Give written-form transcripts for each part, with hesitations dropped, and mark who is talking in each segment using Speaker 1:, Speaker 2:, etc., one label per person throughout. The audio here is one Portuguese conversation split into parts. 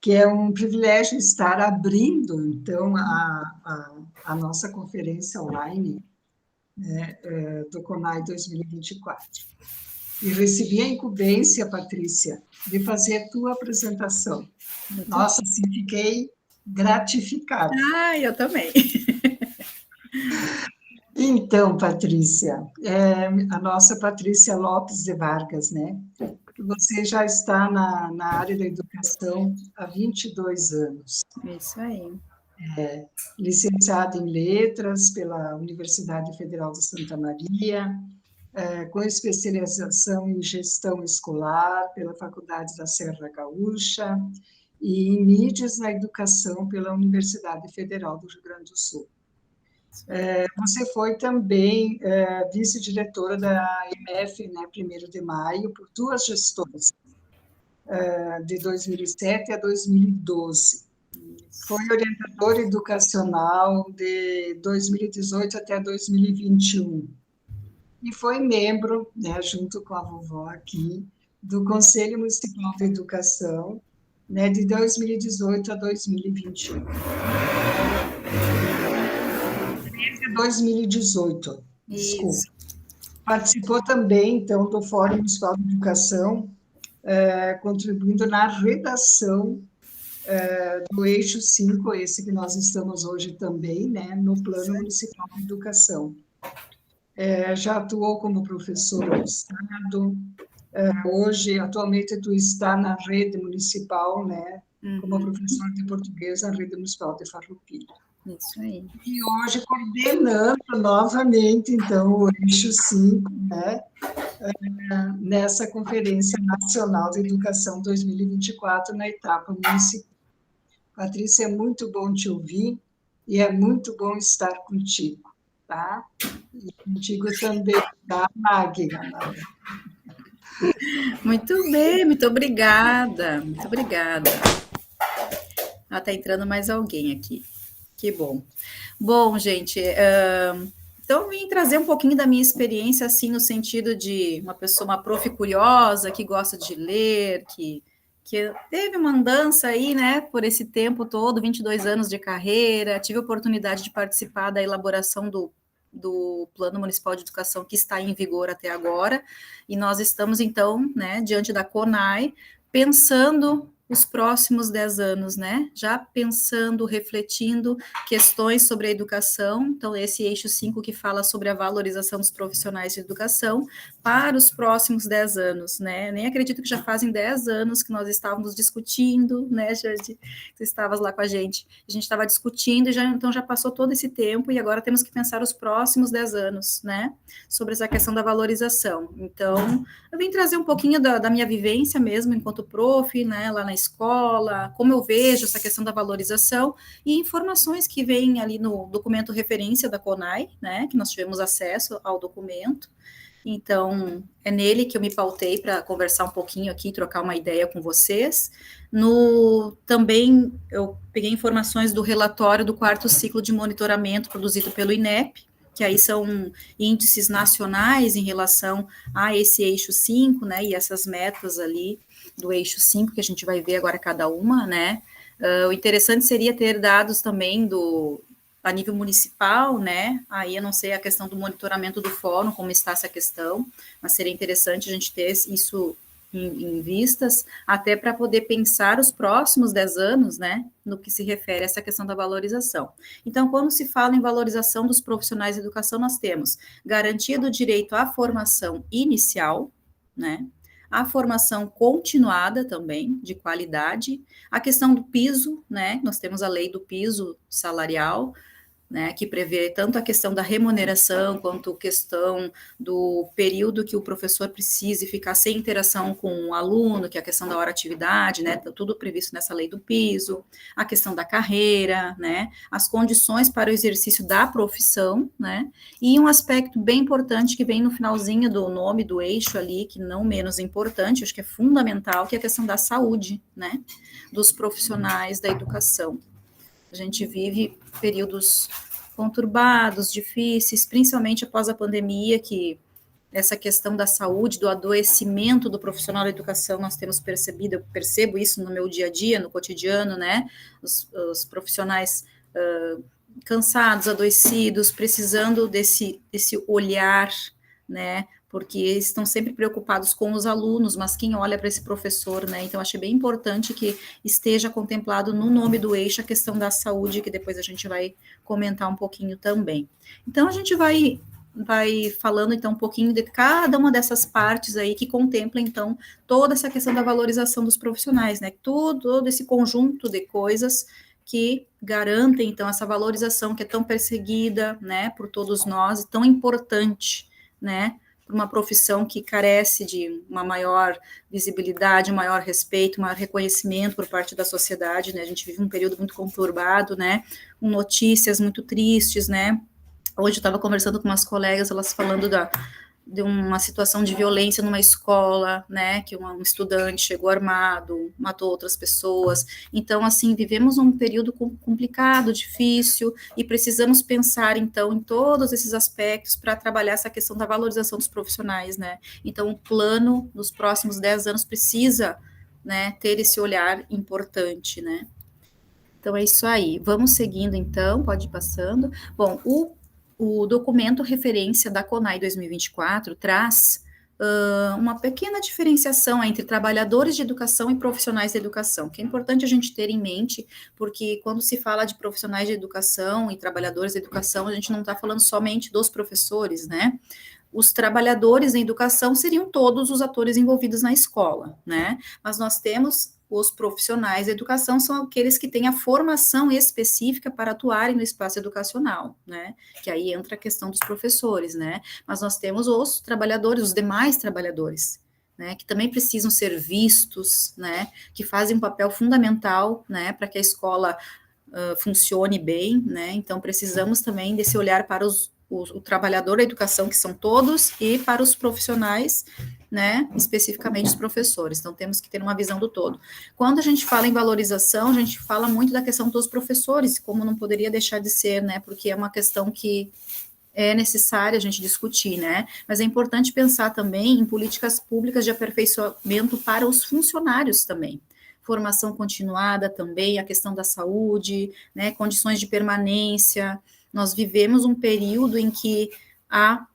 Speaker 1: que é um privilégio estar abrindo, então, a nossa conferência online, né, do CONAI 2024. E recebi a incumbência, Patrícia, de fazer a tua apresentação. Nossa, assim, fiquei gratificada.
Speaker 2: Ah, eu também.
Speaker 1: Então, Patrícia, a nossa Patrícia Lopes de Vargas, né? Você já está na área da educação há 22 anos.
Speaker 2: Isso aí.
Speaker 1: Licenciada em Letras pela Universidade Federal de Santa Maria, com especialização em Gestão Escolar pela Faculdade da Serra Gaúcha e em Mídias na Educação pela Universidade Federal do Rio Grande do Sul. Você foi também vice-diretora da IMF, né, 1º de maio, por 2 gestões, de 2007 a 2012. Foi orientadora educacional de 2018 até 2021. E foi membro, né, junto com a vovó aqui, do Conselho Municipal de Educação, né, de 2018 a 2021. Desde 2018, desculpa.
Speaker 2: Isso.
Speaker 1: Participou também, então, do Fórum Municipal de Educação, contribuindo na redação do eixo 5, esse que nós estamos hoje também, né, no Plano Municipal de Educação. Já atuou como professora do Estado, hoje, atualmente, tu está na rede municipal, né, como professora de português na rede municipal de Farroupilha.
Speaker 2: Isso aí.
Speaker 1: E hoje coordenando novamente, então, o eixo 5, né, nessa Conferência Nacional de Educação 2024, na etapa municipal. Patrícia, é muito bom te ouvir e é muito bom estar contigo, tá? E contigo também, tá, Magda?
Speaker 2: Muito bem, muito obrigada. Muito obrigada. Ah, tá entrando mais alguém aqui. Que bom. Bom, gente, então eu vim trazer um pouquinho da minha experiência, assim, no sentido de uma pessoa, uma prof curiosa, que gosta de ler, que teve uma andança aí, né, por esse tempo todo, 22 anos de carreira, tive a oportunidade de participar da elaboração do Plano Municipal de Educação que está em vigor até agora, e nós estamos, então, né, diante da CONAI, pensando os próximos 10 anos, né? Já pensando, refletindo questões sobre a educação, então esse eixo 5 que fala sobre a valorização dos profissionais de educação para os próximos 10 anos, né? Nem acredito que já fazem 10 anos que nós estávamos discutindo, né, Jade? Você estavas lá com a gente estava discutindo e então já passou todo esse tempo e agora temos que pensar os próximos 10 anos, né? Sobre essa questão da valorização. Então, eu vim trazer um pouquinho da minha vivência mesmo, enquanto prof, né, lá na escola, como eu vejo essa questão da valorização e informações que vêm ali no documento referência da CONAI, né, que nós tivemos acesso ao documento. Então, é nele que eu me pautei para conversar um pouquinho aqui, trocar uma ideia com vocês. Também, eu peguei informações do relatório do 4º ciclo de monitoramento produzido pelo INEP, que aí são índices nacionais em relação a esse eixo 5, né, e essas metas ali do eixo 5, que a gente vai ver agora cada uma, né. O interessante seria ter dados também a nível municipal, né, aí eu não sei a questão do monitoramento do fórum, como está essa questão, mas seria interessante a gente ter isso em vistas, até para poder pensar os próximos 10 anos, né, no que se refere a essa questão da valorização. Então, quando se fala em valorização dos profissionais de educação, nós temos garantia do direito à formação inicial, né, a formação continuada também, de qualidade, a questão do piso, né, nós temos a lei do piso salarial, né, que prevê tanto a questão da remuneração, quanto a questão do período que o professor precise ficar sem interação com o aluno, que é a questão da hora-atividade, né, tudo previsto nessa lei do piso, a questão da carreira, né, as condições para o exercício da profissão, né, e um aspecto bem importante que vem no finalzinho do nome do eixo ali, que não menos importante, acho que é fundamental, que é a questão da saúde, né, dos profissionais da educação. A gente vive períodos conturbados, difíceis, principalmente após a pandemia, que essa questão da saúde, do adoecimento do profissional da educação, nós temos percebido, eu percebo isso no meu dia a dia, no cotidiano, né, os profissionais cansados, adoecidos, precisando desse olhar, né, porque estão sempre preocupados com os alunos, mas quem olha para esse professor, né, então achei bem importante que esteja contemplado no nome do eixo a questão da saúde, que depois a gente vai comentar um pouquinho também. Então, a gente vai falando, então, um pouquinho de cada uma dessas partes aí que contempla, então, toda essa questão da valorização dos profissionais, né, todo esse conjunto de coisas que garantem, então, essa valorização que é tão perseguida, né, por todos nós, e tão importante, né, para uma profissão que carece de uma maior visibilidade, um maior respeito, um maior reconhecimento por parte da sociedade, né, a gente vive um período muito conturbado, né, com notícias muito tristes, né, hoje eu estava conversando com umas colegas, elas falando de uma situação de violência numa escola, né, que um estudante chegou armado, matou outras pessoas. Então, assim, vivemos um período complicado, difícil, e precisamos pensar, então, em todos esses aspectos para trabalhar essa questão da valorização dos profissionais, né. Então, o plano nos próximos 10 anos precisa, né, ter esse olhar importante, né. Então, é isso aí. Vamos seguindo, então, pode ir passando. Bom, o documento referência da CONAI 2024 traz uma pequena diferenciação entre trabalhadores de educação e profissionais de educação, que é importante a gente ter em mente, porque quando se fala de profissionais de educação e trabalhadores de educação, a gente não está falando somente dos professores, né? Os trabalhadores em educação seriam todos os atores envolvidos na escola, né? Mas nós temos os profissionais da educação, são aqueles que têm a formação específica para atuarem no espaço educacional, né? Que aí entra a questão dos professores, né? Mas nós temos os trabalhadores, os demais trabalhadores, né? Que também precisam ser vistos, né? Que fazem um papel fundamental, né? Para que a escola funcione bem, né? Então precisamos também desse olhar para o trabalhador da educação, que são todos, e para os profissionais, né, especificamente os professores. Então, temos que ter uma visão do todo. Quando a gente fala em valorização, a gente fala muito da questão dos professores, como não poderia deixar de ser, né, porque é uma questão que é necessária a gente discutir, né, mas é importante pensar também em políticas públicas de aperfeiçoamento para os funcionários também. Formação continuada também, a questão da saúde, né, condições de permanência. Nós vivemos um período em que a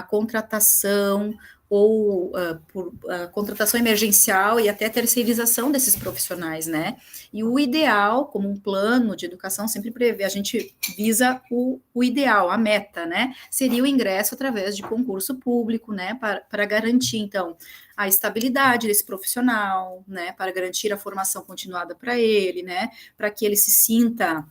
Speaker 2: contratação ou contratação emergencial e até terceirização desses profissionais, né? E o ideal, como um plano de educação sempre prevê, a gente visa o ideal, a meta, né? Seria o ingresso através de concurso público, né? Para garantir, então, a estabilidade desse profissional, né? Para garantir a formação continuada para ele, né? Para que ele se sinta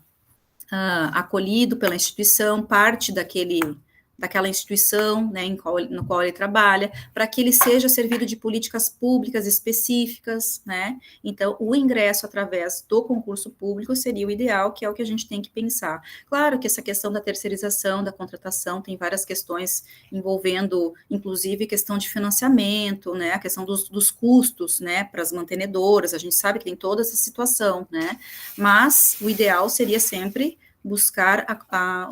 Speaker 2: acolhido pela instituição, parte daquela instituição, né, no qual ele trabalha, para que ele seja servido de políticas públicas específicas, né, então o ingresso através do concurso público seria o ideal, que é o que a gente tem que pensar. Claro que essa questão da terceirização, da contratação, tem várias questões envolvendo, inclusive, questão de financiamento, né, a questão dos custos, né, para as mantenedoras, a gente sabe que tem toda essa situação, né, mas o ideal seria sempre buscar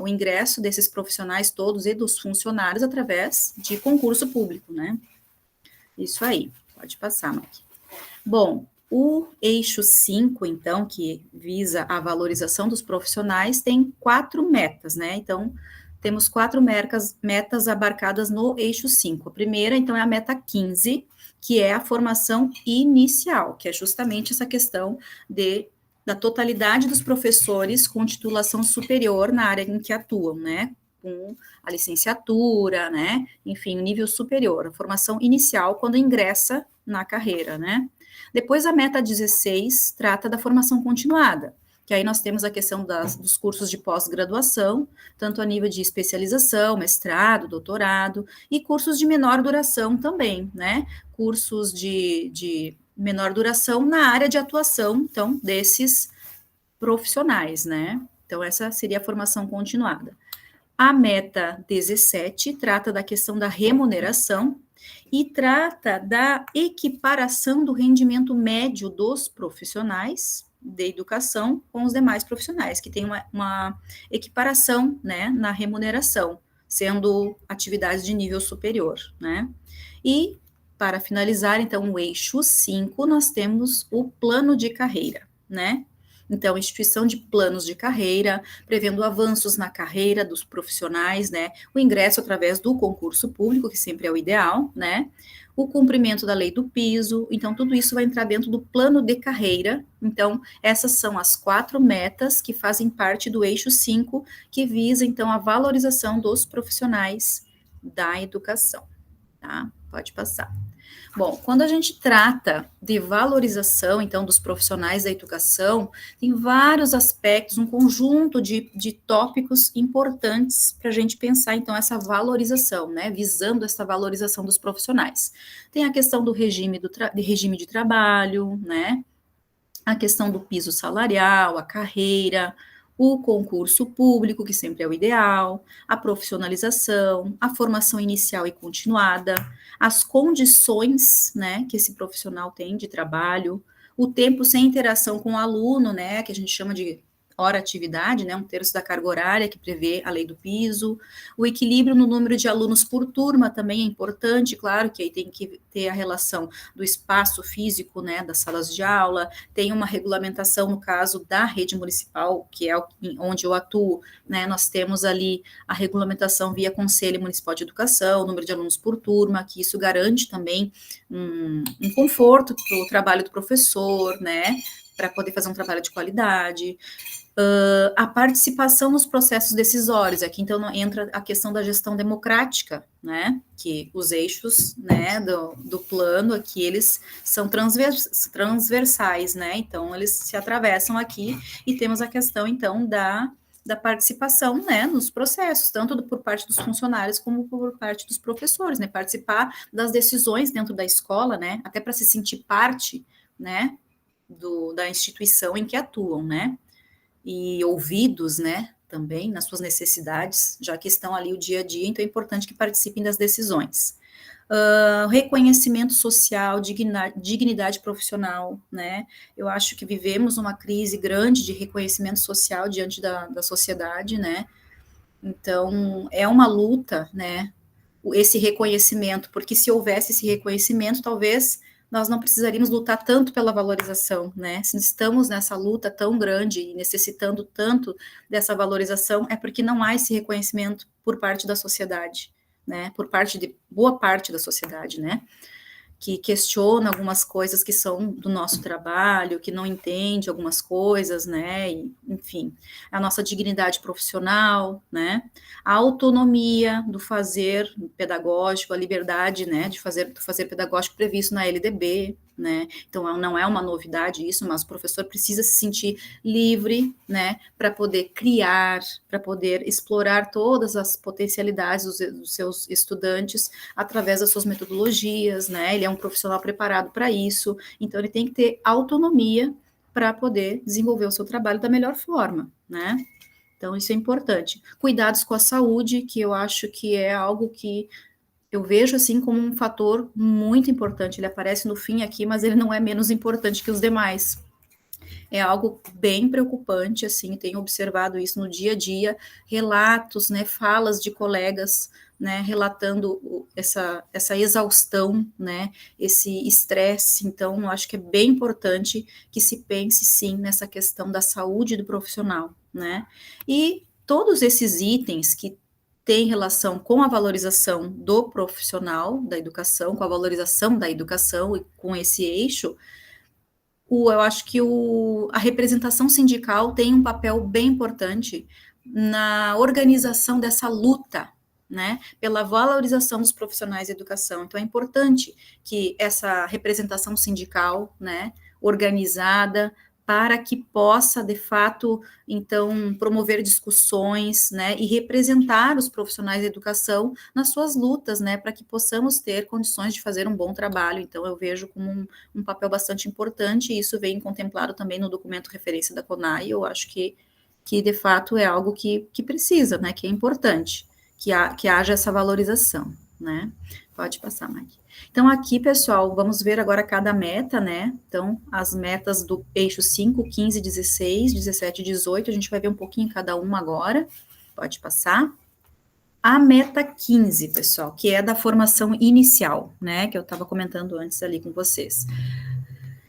Speaker 2: o ingresso desses profissionais todos e dos funcionários através de concurso público, né? Isso aí, pode passar, Maqui. Bom, o eixo 5, então, que visa a valorização dos profissionais, tem 4 metas, né? Então, temos 4 metas abarcadas no eixo 5. A primeira, então, é a meta 15, que é a formação inicial, que é justamente essa questão da totalidade dos professores com titulação superior na área em que atuam, né, com a licenciatura, né, enfim, o nível superior, a formação inicial quando ingressa na carreira, né. Depois a meta 16 trata da formação continuada, que aí nós temos a questão dos cursos de pós-graduação, tanto a nível de especialização, mestrado, doutorado, e cursos de menor duração também, né, cursos de menor duração na área de atuação, então, desses profissionais, né? Então, essa seria a formação continuada. A meta 17 trata da questão da remuneração e trata da equiparação do rendimento médio dos profissionais de educação com os demais profissionais, que tem uma equiparação, né, na remuneração, sendo atividades de nível superior, né? E, para finalizar, então, o eixo 5, nós temos o plano de carreira, né? Então, instituição de planos de carreira, prevendo avanços na carreira dos profissionais, né? O ingresso através do concurso público, que sempre é o ideal, né? O cumprimento da lei do piso, então tudo isso vai entrar dentro do plano de carreira. Então, essas são as 4 metas que fazem parte do eixo 5, que visa, então, a valorização dos profissionais da educação, tá? Pode passar. Bom, quando a gente trata de valorização, então, dos profissionais da educação, tem vários aspectos, um conjunto de tópicos importantes para a gente pensar, então, essa valorização, né, visando essa valorização dos profissionais. Tem a questão do regime, regime de trabalho, né, a questão do piso salarial, a carreira, o concurso público, que sempre é o ideal, a profissionalização, a formação inicial e continuada, as condições, né, que esse profissional tem de trabalho, o tempo sem interação com o aluno, né, que a gente chama de hora atividade, né, 1/3 da carga horária, que prevê a lei do piso, o equilíbrio no número de alunos por turma também é importante, claro que aí tem que ter a relação do espaço físico, né, das salas de aula, tem uma regulamentação no caso da rede municipal, que é onde eu atuo, né, nós temos ali a regulamentação via Conselho Municipal de Educação, número de alunos por turma, que isso garante também um conforto para o trabalho do professor, né, para poder fazer um trabalho de qualidade. A participação nos processos decisórios, aqui então entra a questão da gestão democrática, né, que os eixos, né, do plano aqui, eles são transversais, né, então eles se atravessam aqui, e temos a questão então da participação, né, nos processos, tanto por parte dos funcionários como por parte dos professores, né, participar das decisões dentro da escola, né, até para se sentir parte, né, da instituição em que atuam, né, e ouvidos, né, também nas suas necessidades, já que estão ali o dia a dia, então é importante que participem das decisões. Reconhecimento social, dignidade profissional, né, eu acho que vivemos uma crise grande de reconhecimento social diante da sociedade, né, então é uma luta, né, esse reconhecimento, porque se houvesse esse reconhecimento, talvez nós não precisaríamos lutar tanto pela valorização, né? Se estamos nessa luta tão grande e necessitando tanto dessa valorização, é porque não há esse reconhecimento por parte da sociedade, né? Por parte de boa parte da sociedade, né? Que questiona algumas coisas que são do nosso trabalho, que não entende algumas coisas, né, e, enfim, a nossa dignidade profissional, né, a autonomia do fazer pedagógico, a liberdade, né, do fazer pedagógico previsto na LDB, né, então não é uma novidade isso, mas o professor precisa se sentir livre, né, para poder criar, para poder explorar todas as potencialidades dos seus estudantes através das suas metodologias, né, ele é um profissional preparado para isso, então ele tem que ter autonomia para poder desenvolver o seu trabalho da melhor forma, né, então isso é importante. Cuidados com a saúde, que eu acho que é algo que eu vejo assim como um fator muito importante, ele aparece no fim aqui, mas ele não é menos importante que os demais. É algo bem preocupante, assim, tenho observado isso no dia a dia, relatos, né, falas de colegas, né, relatando essa exaustão, né, esse estresse, então, eu acho que é bem importante que se pense, sim, nessa questão da saúde do profissional, né, e todos esses itens que têm relação com a valorização do profissional da educação, com a valorização da educação e com esse eixo, eu acho que a representação sindical tem um papel bem importante na organização dessa luta, né, pela valorização dos profissionais de educação. Então, é importante que essa representação sindical, né, organizada, para que possa, de fato, então, promover discussões, né, e representar os profissionais de educação nas suas lutas, né, para que possamos ter condições de fazer um bom trabalho. Então, eu vejo como um papel bastante importante, e isso vem contemplado também no documento referência da CONAI, eu acho que de fato é algo que precisa, né, que é importante, que haja essa valorização, né. Pode passar, Mike. Então, aqui, pessoal, vamos ver agora cada meta, né? Então, as metas do eixo 5, 15, 16, 17 e 18, a gente vai ver um pouquinho cada uma agora. Pode passar. A meta 15, pessoal, que é da formação inicial, né, que eu estava comentando antes ali com vocês.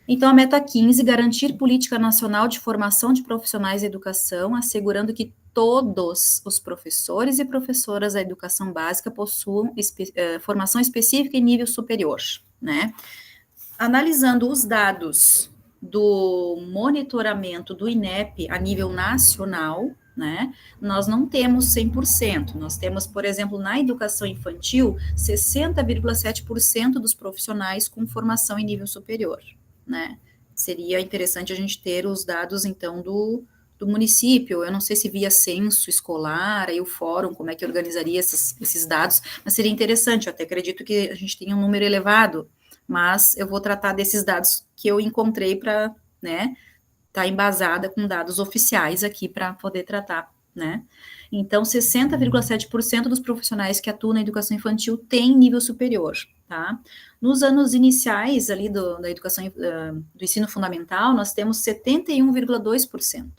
Speaker 2: Então, a meta 15, garantir política nacional de formação de profissionais da educação, assegurando que todos os professores e professoras da educação básica possuam formação específica em nível superior, né? Analisando os dados do monitoramento do INEP a nível nacional, né, nós não temos 100%, nós temos, por exemplo, na educação infantil, 60,7% dos profissionais com formação em nível superior, né, seria interessante a gente ter os dados, então, do município, eu não sei se via censo escolar, aí o fórum, como é que organizaria esses dados, mas seria interessante, eu até acredito que a gente tenha um número elevado, mas eu vou tratar desses dados que eu encontrei para, né, tá embasada com dados oficiais aqui para poder tratar, né. Então, 60,7% dos profissionais que atuam na educação infantil têm nível superior, tá. Nos anos iniciais ali da educação, do ensino fundamental, nós temos 71,2%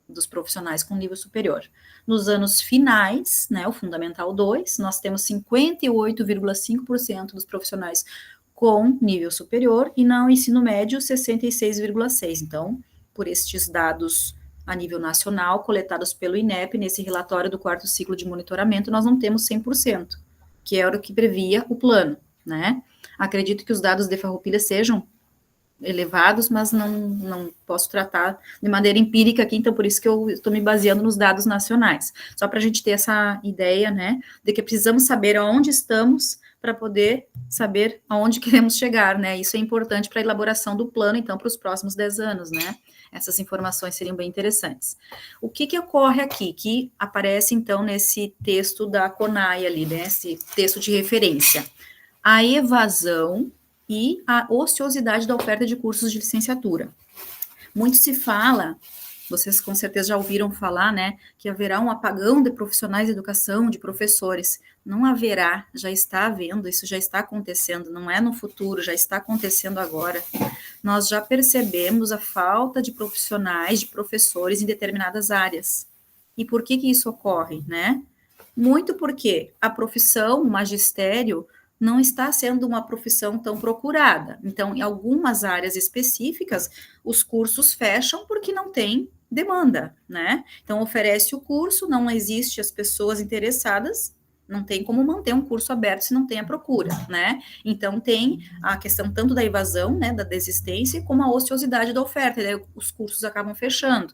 Speaker 2: dos profissionais com nível superior. Nos anos finais, né, o Fundamental 2, nós temos 58,5% dos profissionais com nível superior, e no ensino médio, 66,6%. Então, por estes dados a nível nacional, coletados pelo INEP, nesse relatório do quarto ciclo de monitoramento, nós não temos 100%, que era o que previa o plano, né? Acredito que os dados de Farroupilha sejam elevados, mas não posso tratar de maneira empírica aqui, então por isso que eu estou me baseando nos dados nacionais, só para a gente ter essa ideia, né, de que precisamos saber aonde estamos para poder saber aonde queremos chegar, né, isso é importante para a elaboração do plano, então, para os próximos 10 anos, né, essas informações seriam bem interessantes. O que ocorre aqui, que aparece, então, nesse texto da CONAI ali, né, esse texto de referência? A evasão e a ociosidade da oferta de cursos de licenciatura. Muito se fala, vocês com certeza já ouviram falar, né, que haverá um apagão de profissionais de educação, de professores. Não haverá, já está havendo, isso já está acontecendo, não é no futuro, já está acontecendo agora. Nós já percebemos a falta de profissionais, de professores em determinadas áreas. E por que isso ocorre, né? Muito porque a profissão, o magistério, não está sendo uma profissão tão procurada. Então, em algumas áreas específicas, os cursos fecham porque não tem demanda, né? Então, oferece o curso, não existe as pessoas interessadas, não tem como manter um curso aberto se não tem a procura, né? Então, tem a questão tanto da evasão, né, da desistência, como a ociosidade da oferta, e daí os cursos acabam fechando.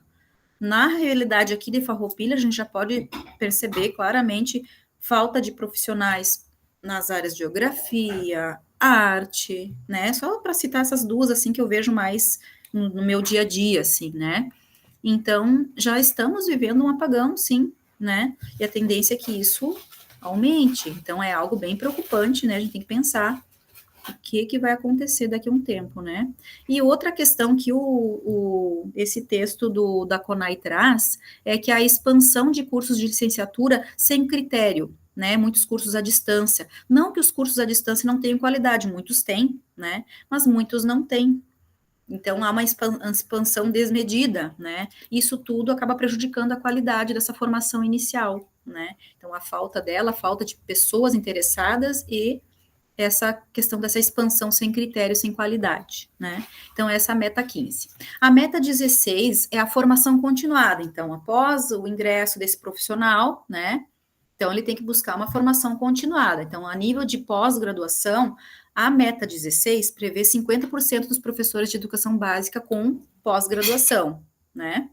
Speaker 2: Na realidade aqui de Farroupilha, a gente já pode perceber claramente falta de profissionais nas áreas de geografia, arte, né? Só para citar essas duas, assim, que eu vejo mais no meu dia a dia, assim, né? Então, já estamos vivendo um apagão, sim, né? E a tendência é que isso aumente. Então, é algo bem preocupante, né? A gente tem que pensar o que vai acontecer daqui a um tempo, né? E outra questão que esse texto da CONAI traz é que a expansão de cursos de licenciatura sem critério, né? Muitos cursos à distância. Não que os cursos à distância não tenham qualidade, muitos têm, né? Mas muitos não têm. Então, há uma expansão desmedida, né? Isso tudo acaba prejudicando a qualidade dessa formação inicial, né? Então, a falta dela, a falta de pessoas interessadas e essa questão dessa expansão sem critério, sem qualidade, né? Então, essa é a meta 15. A meta 16 é a formação continuada. Então, após o ingresso desse profissional, né? Então, ele tem que buscar uma formação continuada. Então, a nível de pós-graduação, a meta 16 prevê 50% dos professores de educação básica com pós-graduação, né?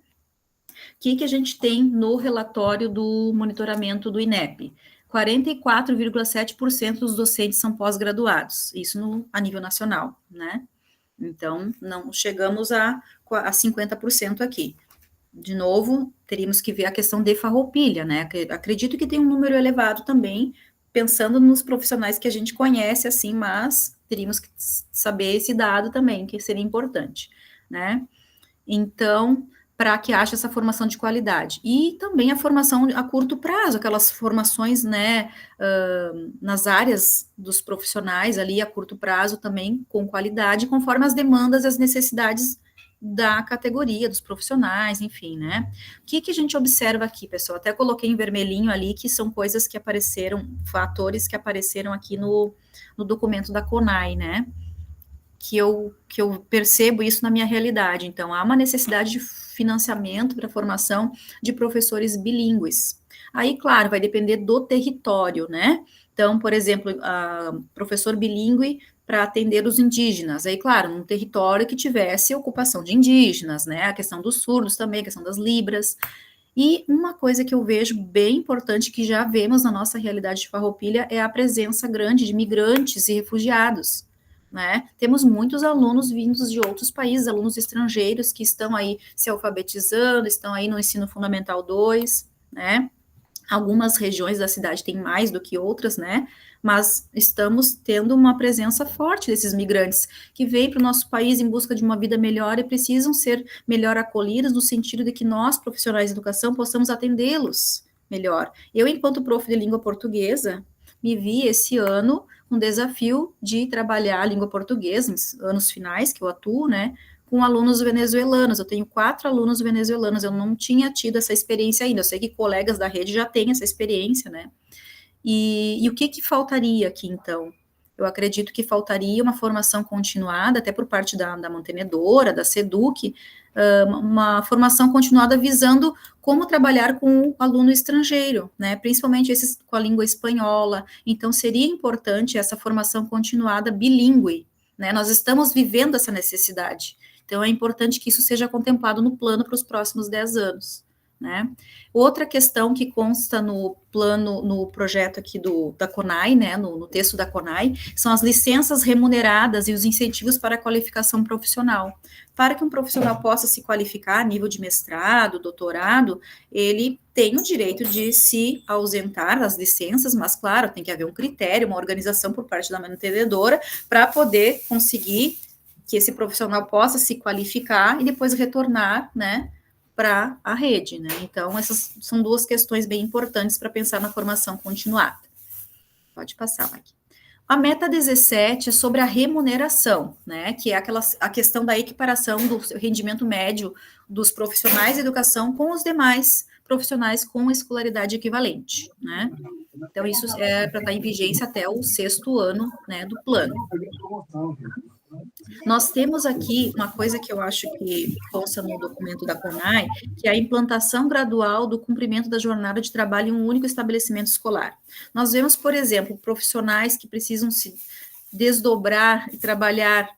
Speaker 2: O que a gente tem no relatório do monitoramento do INEP? 44,7% dos docentes são pós-graduados, isso a nível nacional, né? Então, não chegamos a 50% aqui. De novo, teríamos que ver a questão de Farroupilha, né? Acredito que tem um número elevado também, pensando nos profissionais que a gente conhece, assim, mas teríamos que saber esse dado também, que seria importante, né? Então, para que haja essa formação de qualidade. E também a formação a curto prazo, aquelas formações, né, nas áreas dos profissionais ali a curto prazo também com qualidade, conforme as demandas e as necessidades da categoria, dos profissionais, enfim, né? O que a gente observa aqui, pessoal? Até coloquei em vermelhinho ali, que são coisas que apareceram, fatores que apareceram aqui no documento da CONAI, né? Que eu percebo isso na minha realidade. Então, há uma necessidade de financiamento para a formação de professores bilíngues. Aí, claro, vai depender do território, né? Então, por exemplo, professor bilíngue para atender os indígenas. Aí, claro, num território que tivesse ocupação de indígenas, né? A questão dos surdos também, a questão das libras. E uma coisa que eu vejo bem importante, que já vemos na nossa realidade de Farroupilha, é a presença grande de migrantes e refugiados, né? Temos muitos alunos vindos de outros países, alunos estrangeiros que estão aí se alfabetizando, estão aí no ensino fundamental 2, né? Algumas regiões da cidade têm mais do que outras, né? Mas estamos tendo uma presença forte desses migrantes que vêm para o nosso país em busca de uma vida melhor e precisam ser melhor acolhidos no sentido de que nós, profissionais de educação, possamos atendê-los melhor. Eu, enquanto prof de língua portuguesa, me vi esse ano com um desafio de trabalhar a língua portuguesa, nos anos finais que eu atuo, né? Com alunos venezuelanos. Eu tenho 4 alunos venezuelanos, eu não tinha tido essa experiência ainda. Eu sei que colegas da rede já têm essa experiência, né? E o que faltaria aqui, então? Eu acredito que faltaria uma formação continuada, até por parte da mantenedora, da SEDUC, uma formação continuada visando como trabalhar com o aluno estrangeiro, né? Principalmente esses com a língua espanhola. Então, seria importante essa formação continuada bilíngue, né? Nós estamos vivendo essa necessidade. Então, é importante que isso seja contemplado no plano para os próximos 10 anos, né? Outra questão que consta no plano, no projeto aqui da CONAI, né, no texto da CONAI, são as licenças remuneradas e os incentivos para a qualificação profissional. Para que um profissional possa se qualificar a nível de mestrado, doutorado, ele tem o direito de se ausentar das licenças, mas, claro, tem que haver um critério, uma organização por parte da mantenedora para poder conseguir que esse profissional possa se qualificar e depois retornar, né, para a rede, né? Então, essas são 2 questões bem importantes para pensar na formação continuada. Pode passar, Mike. A meta 17 é sobre a remuneração, né? Que é a questão da equiparação do rendimento médio dos profissionais de educação com os demais profissionais com escolaridade equivalente, né? Então, isso é para estar em vigência até o 6º ano, né, do plano. Nós temos aqui uma coisa que eu acho que consta no documento da CONAI, que é a implantação gradual do cumprimento da jornada de trabalho em um único estabelecimento escolar. Nós vemos, por exemplo, profissionais que precisam se desdobrar e trabalhar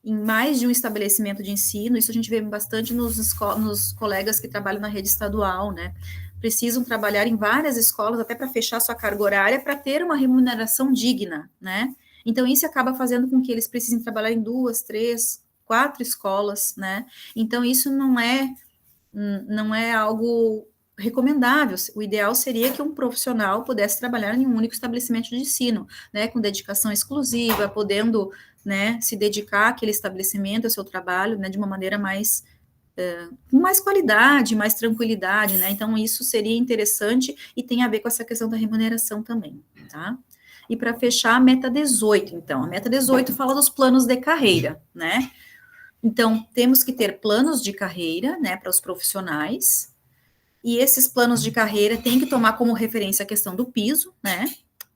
Speaker 2: em mais de um estabelecimento de ensino, isso a gente vê bastante nos colegas que trabalham na rede estadual, né? Precisam trabalhar em várias escolas, até para fechar sua carga horária, para ter uma remuneração digna, né? Então, isso acaba fazendo com que eles precisem trabalhar em 2, 3, 4 escolas, né? Então, isso não é algo recomendável. O ideal seria que um profissional pudesse trabalhar em um único estabelecimento de ensino, né? Com dedicação exclusiva, podendo, né, se dedicar àquele estabelecimento, ao seu trabalho, né, de uma maneira mais com mais qualidade, mais tranquilidade, né? Então, isso seria interessante e tem a ver com essa questão da remuneração também, tá? E para fechar, a meta 18, então. A meta 18 fala dos planos de carreira, né? Então, temos que ter planos de carreira, né, para os profissionais, e esses planos de carreira têm que tomar como referência a questão do piso, né?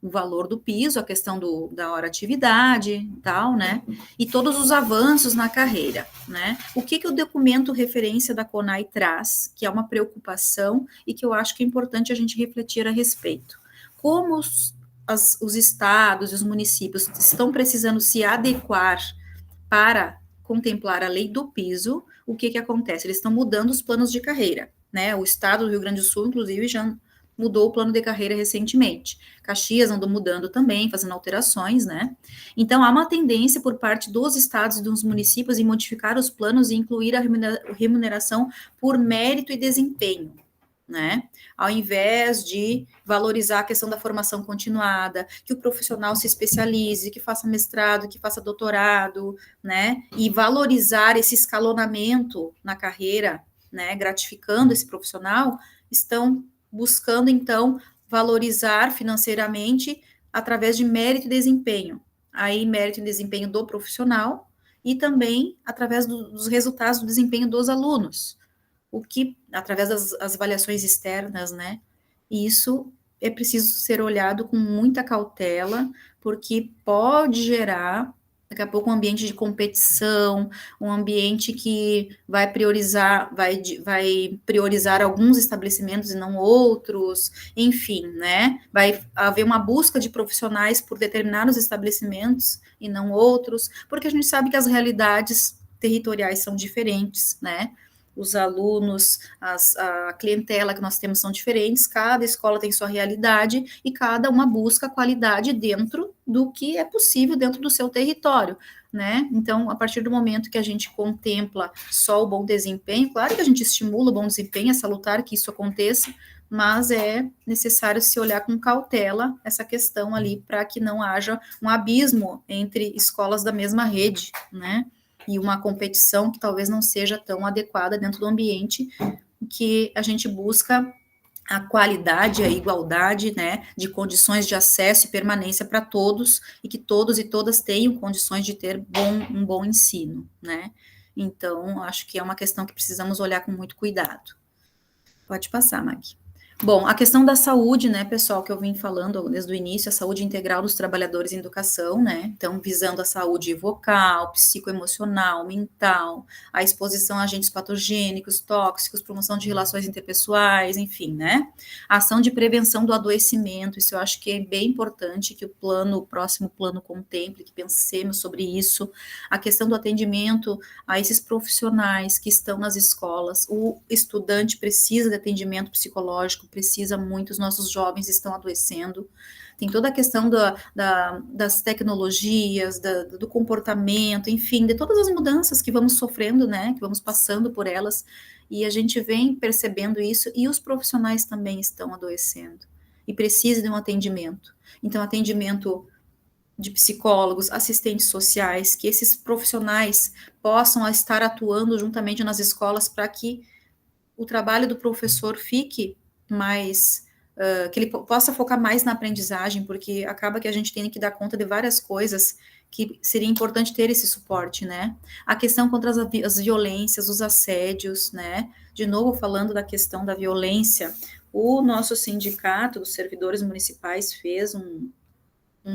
Speaker 2: O valor do piso, a questão da hora atividade e tal, né? E todos os avanços na carreira, né? O que o documento referência da CONAI traz, que é uma preocupação e que eu acho que é importante a gente refletir a respeito. Como os estados e os municípios estão precisando se adequar para contemplar a lei do piso, o que acontece? Eles estão mudando os planos de carreira, né? O estado do Rio Grande do Sul, inclusive, já mudou o plano de carreira recentemente. Caxias andou mudando também, fazendo alterações, né? Então, há uma tendência por parte dos estados e dos municípios em modificar os planos e incluir a remuneração por mérito e desempenho, né? Ao invés de valorizar a questão da formação continuada, que o profissional se especialize, que faça mestrado, que faça doutorado, né? E valorizar esse escalonamento na carreira, né? Gratificando esse profissional, estão buscando, então, valorizar financeiramente através de mérito e desempenho. Aí, mérito e desempenho do profissional e também através dos resultados do desempenho dos alunos, o que, através das avaliações externas, né? E isso é preciso ser olhado com muita cautela, porque pode gerar, daqui a pouco, um ambiente de competição, um ambiente que vai priorizar alguns estabelecimentos e não outros, enfim, né? Vai haver uma busca de profissionais por determinados estabelecimentos e não outros, porque a gente sabe que as realidades territoriais são diferentes, né? Os alunos, a clientela que nós temos são diferentes, cada escola tem sua realidade e cada uma busca qualidade dentro do que é possível dentro do seu território, né? Então, a partir do momento que a gente contempla só o bom desempenho, claro que a gente estimula o bom desempenho, é salutar que isso aconteça, mas é necessário se olhar com cautela essa questão ali para que não haja um abismo entre escolas da mesma rede, né? E uma competição que talvez não seja tão adequada dentro do ambiente que a gente busca a qualidade, a igualdade, né, de condições de acesso e permanência para todos, e que todos e todas tenham condições de ter um bom ensino, né. Então, acho que é uma questão que precisamos olhar com muito cuidado. Pode passar, Maggie. Bom, a questão da saúde, né, pessoal, que eu vim falando desde o início, a saúde integral dos trabalhadores em educação, né, então visando a saúde vocal, psicoemocional, mental, a exposição a agentes patogênicos, tóxicos, promoção de relações interpessoais, enfim, né, a ação de prevenção do adoecimento, isso eu acho que é bem importante que o próximo plano contemple, que pensemos sobre isso, a questão do atendimento a esses profissionais que estão nas escolas, o estudante precisa de atendimento psicológico, precisa muito, os nossos jovens estão adoecendo, tem toda a questão das tecnologias, do comportamento, enfim, de todas as mudanças que vamos sofrendo, né, que vamos passando por elas, e a gente vem percebendo isso, e os profissionais também estão adoecendo, e precisam de um atendimento. Então, atendimento de psicólogos, assistentes sociais, que esses profissionais possam estar atuando juntamente nas escolas para que o trabalho do professor fique mais, que ele possa focar mais na aprendizagem, porque acaba que a gente tem que dar conta de várias coisas que seria importante ter esse suporte, né? A questão contra as violências, os assédios, né? De novo, falando da questão da violência, o nosso sindicato dos servidores municipais fez um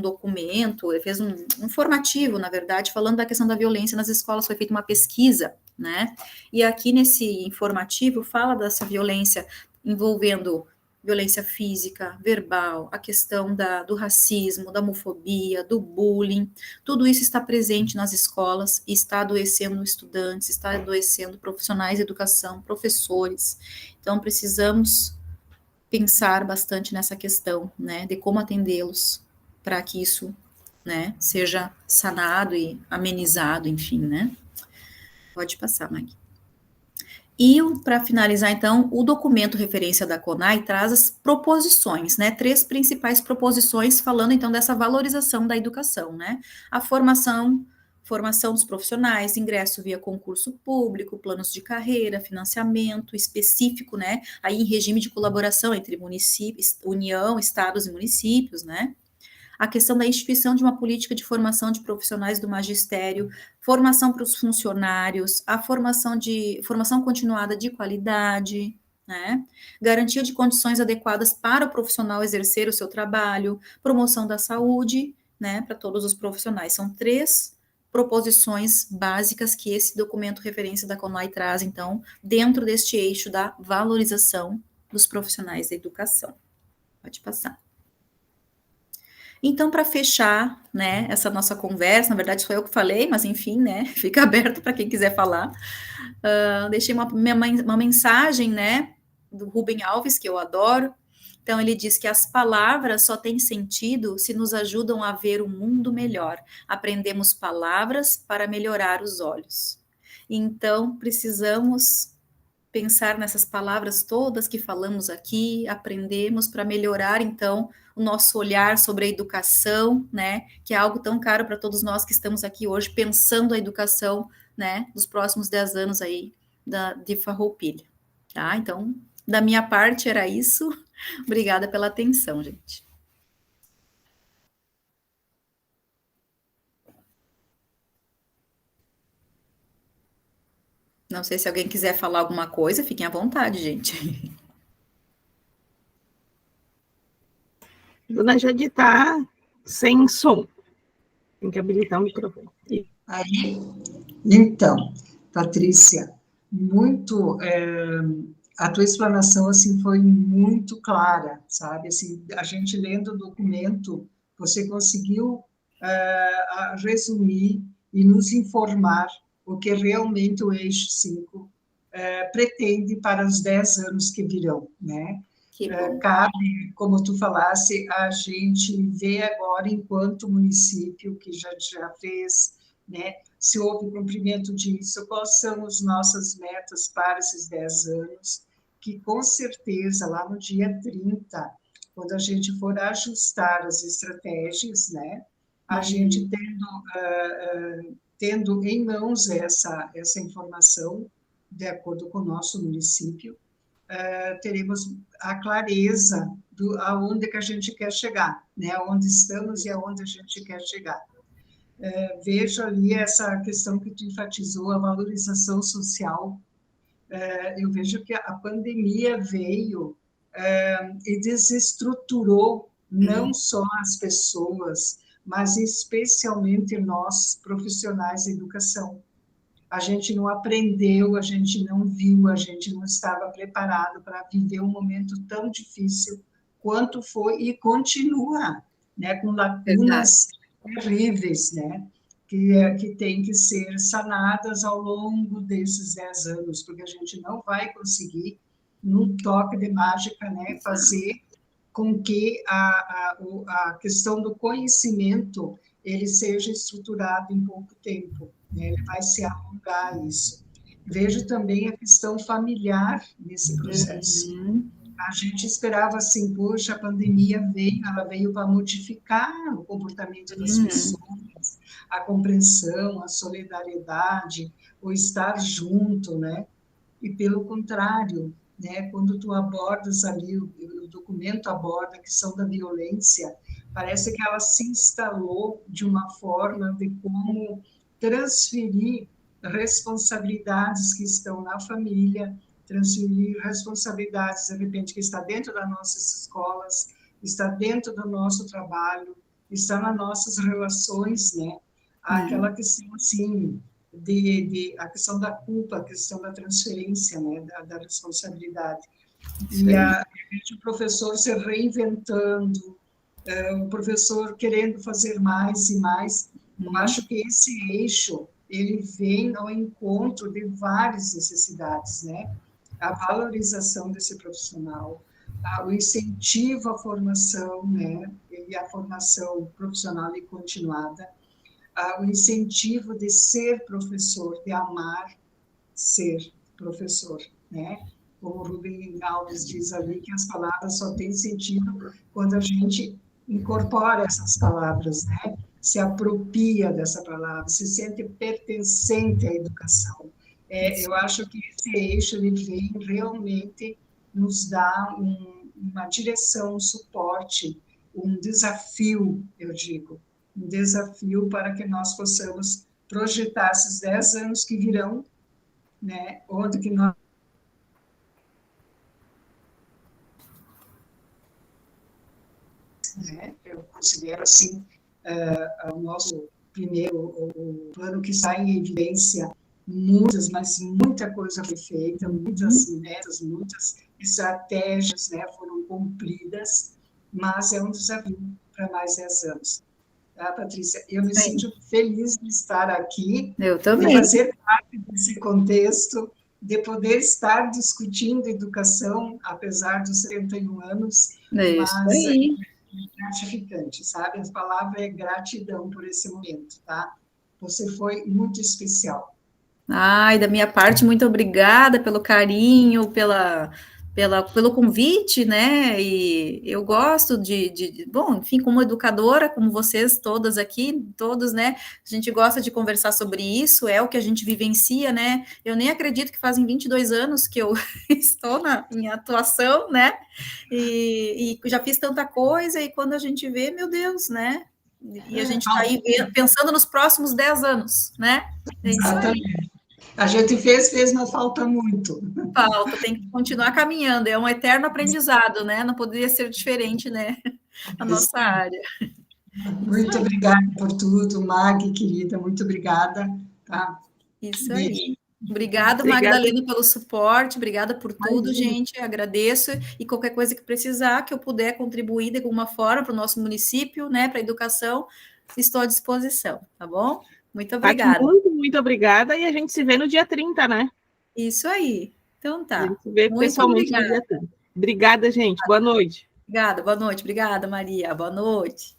Speaker 2: documento, ele fez um informativo, na verdade, falando da questão da violência nas escolas, foi feita uma pesquisa, né? E aqui nesse informativo fala dessa violência envolvendo violência física, verbal, a questão do racismo, da homofobia, do bullying, tudo isso está presente nas escolas e está adoecendo estudantes, está adoecendo profissionais de educação, professores. Então, precisamos pensar bastante nessa questão, né, de como atendê-los para que isso, né, seja sanado e amenizado, enfim, né. Pode passar, Maggie. E para finalizar, então, o documento referência da CONAI traz as proposições, né, 3 principais proposições falando, então, dessa valorização da educação, né, a formação dos profissionais, ingresso via concurso público, planos de carreira, financiamento específico, né, aí em regime de colaboração entre municípios, União, estados e municípios, né, a questão da instituição de uma política de formação de profissionais do magistério, formação para os funcionários, a formação continuada de qualidade, né? Garantia de condições adequadas para o profissional exercer o seu trabalho, promoção da saúde, né, para todos os profissionais. São 3 proposições básicas que esse documento referência da CONAI traz, então, dentro deste eixo da valorização dos profissionais da educação. Pode passar. Então, para fechar, né, essa nossa conversa, na verdade sou eu que falei, mas enfim, né, fica aberto para quem quiser falar. Deixei uma mensagem, né, do Rubem Alves, que eu adoro. Então, ele diz que as palavras só têm sentido se nos ajudam a ver o mundo melhor. Aprendemos palavras para melhorar os olhos. Então, precisamos pensar nessas palavras todas que falamos aqui, aprendemos para melhorar, então, o nosso olhar sobre a educação, né, que é algo tão caro para todos nós que estamos aqui hoje, pensando a educação, né, dos próximos 10 anos aí, de Farroupilha, tá? Então, da minha parte era isso, obrigada pela atenção, gente. Não sei se alguém quiser falar alguma coisa, fiquem à vontade, gente.
Speaker 3: Dona Jade está sem som. Tem que habilitar o microfone.
Speaker 1: Aí, então, Patrícia, muito, a tua explanação, assim, foi muito clara, sabe? Assim, a gente lendo o documento, você conseguiu resumir e nos informar o que realmente o Eixo 5 pretende para os 10 anos que virão, né? Cabe, como tu falasse, a gente ver agora, enquanto município, que já fez, né, se houve cumprimento disso, quais são as nossas metas para esses 10 anos, que com certeza, lá no dia 30, quando a gente for ajustar as estratégias, né, a gente tendo em mãos essa informação, de acordo com o nosso município, teremos a clareza do aonde que a gente quer chegar, né? Aonde estamos e aonde a gente quer chegar. Vejo ali essa questão que tu enfatizou, a valorização social. Eu vejo que a pandemia veio e desestruturou não só as pessoas, mas especialmente nós, profissionais de educação. A gente não aprendeu, a gente não viu, a gente não estava preparado para viver um momento tão difícil quanto foi e continua, né, com lacunas terríveis, né, que tem que ser sanadas ao longo desses 10 anos, porque a gente não vai conseguir, num toque de mágica, né, fazer com que a questão do conhecimento ele seja estruturado em pouco tempo, né? Ele vai se alongar isso. Vejo também a questão familiar nesse processo. A gente esperava assim, poxa, a pandemia veio, ela veio para modificar o comportamento das pessoas, a compreensão, a solidariedade, o estar junto, né? E pelo contrário, né, quando tu abordas ali, o documento aborda a questão da violência, parece que ela se instalou de uma forma de como transferir responsabilidades que estão na família, transferir responsabilidades, de repente, que está dentro das nossas escolas, está dentro do nosso trabalho, está nas nossas relações, né? Aquela questão, assim, a questão da culpa, a questão da transferência, né, da responsabilidade. E o professor se reinventando, o professor querendo fazer mais e mais. Eu acho que esse eixo, ele vem ao encontro de várias necessidades, né? A valorização desse profissional, o incentivo à formação, né, e a formação profissional e continuada, o incentivo de ser professor, de amar ser professor, né? Como o Rubem Alves diz ali, que as palavras só têm sentido quando a gente incorpora essas palavras, né? Se apropria dessa palavra, se sente pertencente à educação. Eu acho que esse eixo, ele vem realmente nos dar uma direção, um suporte, um desafio, eu digo, um desafio para que nós possamos projetar esses 10 anos que virão, né, onde que nós... Né, eu considero, assim, o nosso primeiro, o plano que está em evidência, mas muita coisa foi feita, muitas metas, muitas estratégias, né, foram cumpridas, mas é um desafio para mais 10 anos. Tá, Patrícia? Eu me sinto feliz de estar aqui,
Speaker 2: eu também,
Speaker 1: de fazer parte desse contexto, de poder estar discutindo educação, apesar dos 71 anos, mas é gratificante, sabe? A palavra é gratidão por esse momento, tá? Você foi muito especial.
Speaker 2: Ai, da minha parte, muito obrigada pelo carinho, pelo convite, né? E eu gosto bom, enfim, como educadora, como vocês todas aqui, todos, né? A gente gosta de conversar sobre isso, é o que a gente vivencia, né? Eu nem acredito que fazem 22 anos que eu estou em atuação, né? E já fiz tanta coisa, e quando a gente vê, meu Deus, né? E a gente está aí pensando nos próximos 10 anos, né? É isso aí.
Speaker 1: A gente fez, mas falta muito.
Speaker 2: Falta, tem que continuar caminhando, é um eterno aprendizado, né? Não poderia ser diferente, né? A nossa área.
Speaker 1: Muito obrigada por tudo, Mag, querida, muito obrigada. Tá?
Speaker 2: Isso
Speaker 1: Beijo.
Speaker 2: aí. Obrigada,
Speaker 3: Obrigada.
Speaker 2: Magdalena, pelo suporte, obrigada por tudo, gente, agradeço, e qualquer coisa que precisar, que eu puder contribuir de alguma forma para o nosso município, né, para a educação, estou à disposição, tá bom? Muito obrigada.
Speaker 3: Muito obrigada, e a gente se vê no dia 30, né?
Speaker 2: Isso aí, então
Speaker 3: A
Speaker 2: tá.
Speaker 3: gente se vê
Speaker 2: Muito
Speaker 3: pessoalmente
Speaker 2: obrigada.
Speaker 3: no dia 30. Obrigada, gente, boa noite.
Speaker 2: Obrigada, boa noite, obrigada, Maria, boa noite.